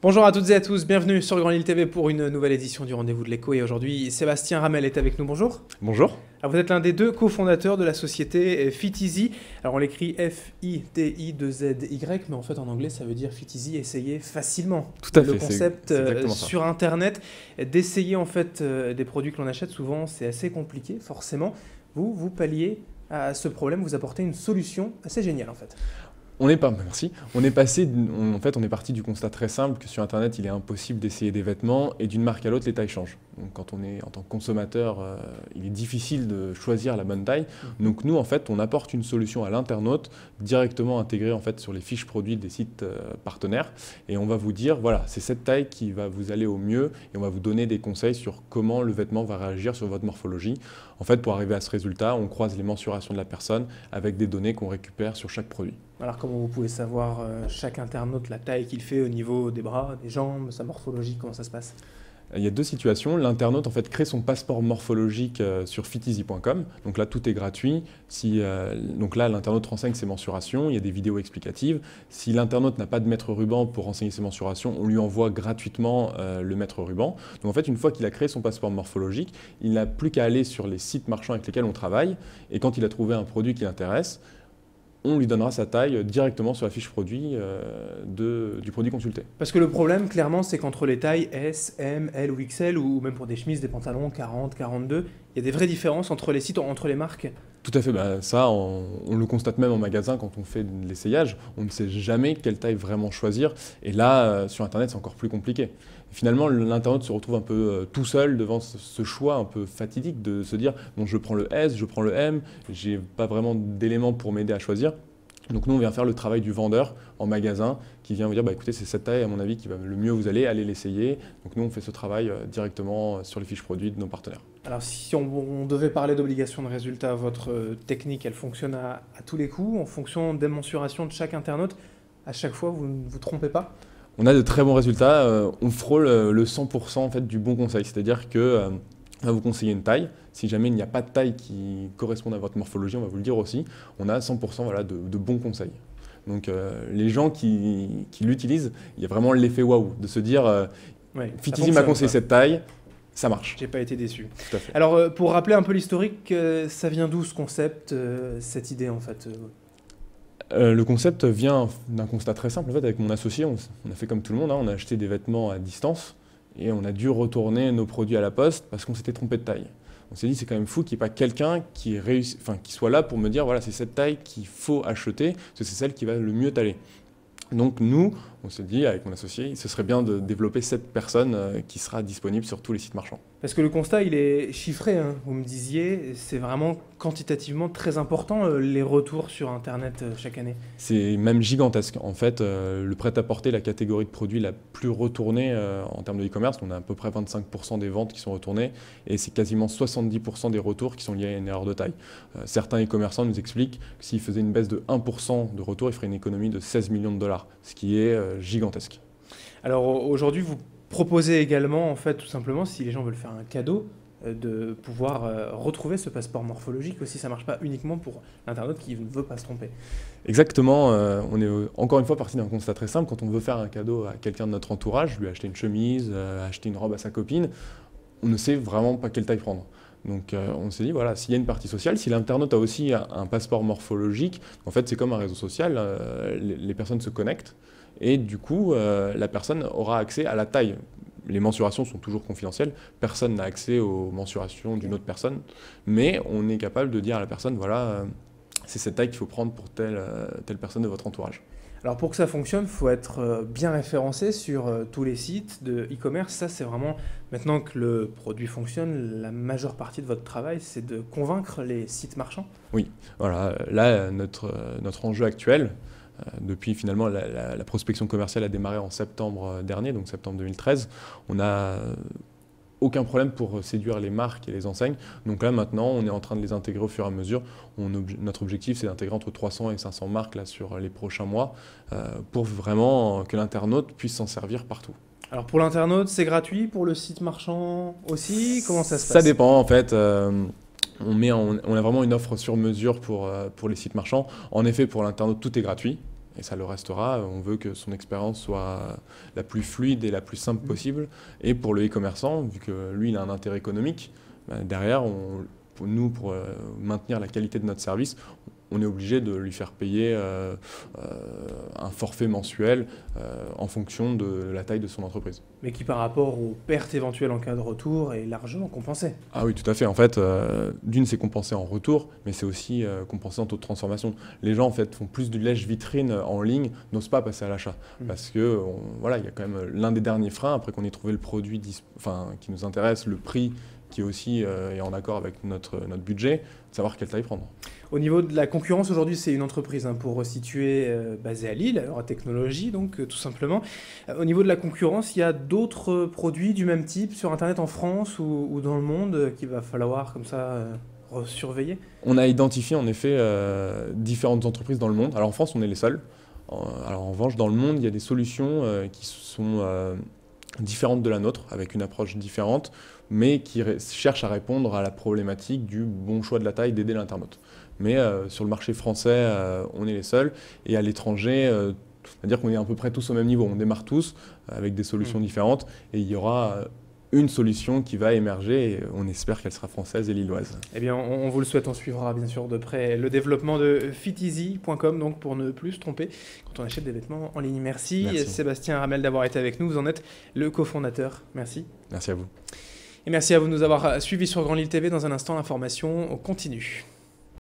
Bonjour à toutes et à tous, bienvenue sur Grand Lille TV pour une nouvelle édition du Rendez-vous de l'écho. Et aujourd'hui, Sébastien Ramel est avec nous. Bonjour. Bonjour. Alors, vous êtes l'un des deux cofondateurs de la société FitEasy. Alors on l'écrit F-I-T-I-2-Z-Y, mais en fait en anglais ça veut dire FitEasy, essayer facilement. Tout à fait. Le concept c'est sur Internet d'essayer en fait des produits que l'on achète, souvent c'est assez compliqué, forcément. Vous palliez à ce problème, vous apportez une solution assez géniale en fait. Merci. On est parti du constat très simple que sur Internet, il est impossible d'essayer des vêtements et d'une marque à l'autre, les tailles changent. Donc, quand on est en tant que consommateur, il est difficile de choisir la bonne taille. Donc, nous, en fait, on apporte une solution à l'internaute directement intégrée en fait sur les fiches produits des sites partenaires. Et on va vous dire, voilà, c'est cette taille qui va vous aller au mieux et on va vous donner des conseils sur comment le vêtement va réagir sur votre morphologie. En fait, pour arriver à ce résultat, on croise les mensurations de la personne avec des données qu'on récupère sur chaque produit. Alors comment vous pouvez savoir chaque internaute la taille qu'il fait au niveau des bras, des jambes, sa morphologie, comment ça se passe? Il y a deux situations. L'internaute en fait crée son passeport morphologique sur fiteasy.com. Donc là, tout est gratuit. Donc là, l'internaute renseigne ses mensurations. Il y a des vidéos explicatives. Si l'internaute n'a pas de mètre ruban pour renseigner ses mensurations, on lui envoie gratuitement le mètre ruban. Donc en fait, une fois qu'il a créé son passeport morphologique, il n'a plus qu'à aller sur les sites marchands avec lesquels on travaille. Et quand il a trouvé un produit qui l'intéresse, on lui donnera sa taille directement sur la fiche produit du produit consulté. Parce que le problème, clairement, c'est qu'entre les tailles S, M, L ou XL, ou même pour des chemises, des pantalons 40, 42, il y a des vraies différences entre les sites, entre les marques. Tout à fait, ça on le constate même en magasin quand on fait de l'essayage, on ne sait jamais quelle taille vraiment choisir et là sur internet c'est encore plus compliqué. Finalement l'internaute se retrouve un peu tout seul devant ce choix un peu fatidique de se dire bon je prends le S, je prends le M, j'ai pas vraiment d'éléments pour m'aider à choisir. Donc nous on vient faire le travail du vendeur en magasin qui vient vous dire bah, écoutez c'est cette taille à mon avis qui va le mieux vous allez l'essayer. Donc nous on fait ce travail directement sur les fiches produits de nos partenaires. Alors si on devait parler d'obligation de résultat, votre technique elle fonctionne à tous les coups, en fonction des mensurations de chaque internaute, à chaque fois vous ne vous trompez pas? On a de très bons résultats, on frôle le 100% en fait, du bon conseil, c'est-à-dire que on va vous conseiller une taille. Si jamais il n'y a pas de taille qui corresponde à votre morphologie, on va vous le dire aussi. On a 100% voilà, de bons conseils. Donc les gens qui l'utilisent, il y a vraiment l'effet waouh de se dire FitEasy m'a conseillé cette taille, ça marche. J'ai pas été déçu. Tout à fait. Alors pour rappeler un peu l'historique, ça vient d'où ce concept, cette idée en fait? Le concept vient d'un constat très simple. En fait, avec mon associé, on a fait comme tout le monde, on a acheté des vêtements à distance et on a dû retourner nos produits à la poste parce qu'on s'était trompé de taille. On s'est dit c'est quand même fou qu'il n'y ait pas quelqu'un qui soit là pour me dire voilà c'est cette taille qu'il faut acheter parce que c'est celle qui va le mieux t'aller. Donc nous, on s'est dit avec mon associé, ce serait bien de développer cette personne qui sera disponible sur tous les sites marchands. Parce que le constat, il est chiffré, hein. Vous me disiez, c'est vraiment quantitativement très important les retours sur Internet chaque année. C'est même gigantesque. En fait, le prêt-à-porter, la catégorie de produits la plus retournée en termes de e-commerce, on a à peu près 25% des ventes qui sont retournées et c'est quasiment 70% des retours qui sont liés à une erreur de taille. Certains e-commerçants nous expliquent que s'ils faisaient une baisse de 1% de retour, ils feraient une économie de 16 millions de dollars, ce qui est gigantesque. Alors aujourd'hui, vous proposez également, en fait, tout simplement, si les gens veulent faire un cadeau, de pouvoir retrouver ce passeport morphologique aussi. Ça ne marche pas uniquement pour l'internaute qui ne veut pas se tromper. Exactement. On est encore une fois parti d'un constat très simple. Quand on veut faire un cadeau à quelqu'un de notre entourage, lui acheter une chemise, acheter une robe à sa copine, on ne sait vraiment pas quelle taille prendre. Donc on s'est dit, voilà, s'il y a une partie sociale, si l'internaute a aussi un passeport morphologique, en fait c'est comme un réseau social, les personnes se connectent et du coup la personne aura accès à la taille. Les mensurations sont toujours confidentielles, personne n'a accès aux mensurations d'une autre personne, mais on est capable de dire à la personne, voilà, c'est cette taille qu'il faut prendre pour telle personne de votre entourage. Alors pour que ça fonctionne, il faut être bien référencé sur tous les sites de e-commerce. Ça, c'est vraiment, maintenant que le produit fonctionne, la majeure partie de votre travail, c'est de convaincre les sites marchands. Oui, voilà, là, notre enjeu actuel, depuis finalement la prospection commerciale a démarré en septembre dernier, donc septembre 2013, on n'a aucun problème pour séduire les marques et les enseignes. Donc là maintenant, on est en train de les intégrer au fur et à mesure. Notre objectif, c'est d'intégrer entre 300 et 500 marques là, sur les prochains mois pour vraiment que l'internaute puisse s'en servir partout. Alors pour l'internaute, c'est gratuit, pour le site marchand aussi? Comment ça se passe? Ça dépend en fait. On a vraiment une offre sur mesure pour les sites marchands. En effet, pour l'internaute, tout est gratuit. et ça le restera. On veut que son expérience soit la plus fluide et la plus simple possible. Et pour le e-commerçant, vu que lui, il a un intérêt économique, derrière, pour maintenir la qualité de notre service, on est obligé de lui faire payer un forfait mensuel en fonction de la taille de son entreprise. Mais qui, par rapport aux pertes éventuelles en cas de retour, est largement compensé. Ah oui, tout à fait. En fait, d'une, c'est compensé en retour, mais c'est aussi compensé en taux de transformation. Les gens, en fait, font plus du lèche-vitrine en ligne, n'osent pas passer à l'achat. Parce que, voilà, il y a quand même l'un des derniers freins, après qu'on ait trouvé le produit qui nous intéresse, le prix qui aussi est en accord avec notre budget, de savoir quelle taille prendre. Au niveau de la concurrence, aujourd'hui, c'est une entreprise, pour resituer, basée à Lille, alors à Technologie, donc tout simplement. Au niveau de la concurrence, il y a d'autres produits du même type sur Internet en France ou dans le monde qu'il va falloir comme ça surveiller? On a identifié en effet différentes entreprises dans le monde. Alors en France, on est les seuls. Alors en revanche, dans le monde, il y a des solutions qui sont différentes de la nôtre, avec une approche différente, mais qui cherchent à répondre à la problématique du bon choix de la taille d'aider l'internaute. Mais sur le marché français, on est les seuls, et à l'étranger, c'est-à-dire qu'on est à peu près tous au même niveau. On démarre tous avec des solutions différentes, et il y aura une solution qui va émerger, et on espère qu'elle sera française et lilloise. Eh bien, on vous le souhaite, on suivra bien sûr de près le développement de fiteasy.com, donc pour ne plus se tromper quand on achète des vêtements en ligne. Merci. Sébastien Ramel d'avoir été avec nous, vous en êtes le cofondateur. Merci. Merci à vous. Et merci à vous de nous avoir suivis sur Grand Lille TV. Dans un instant, l'information continue.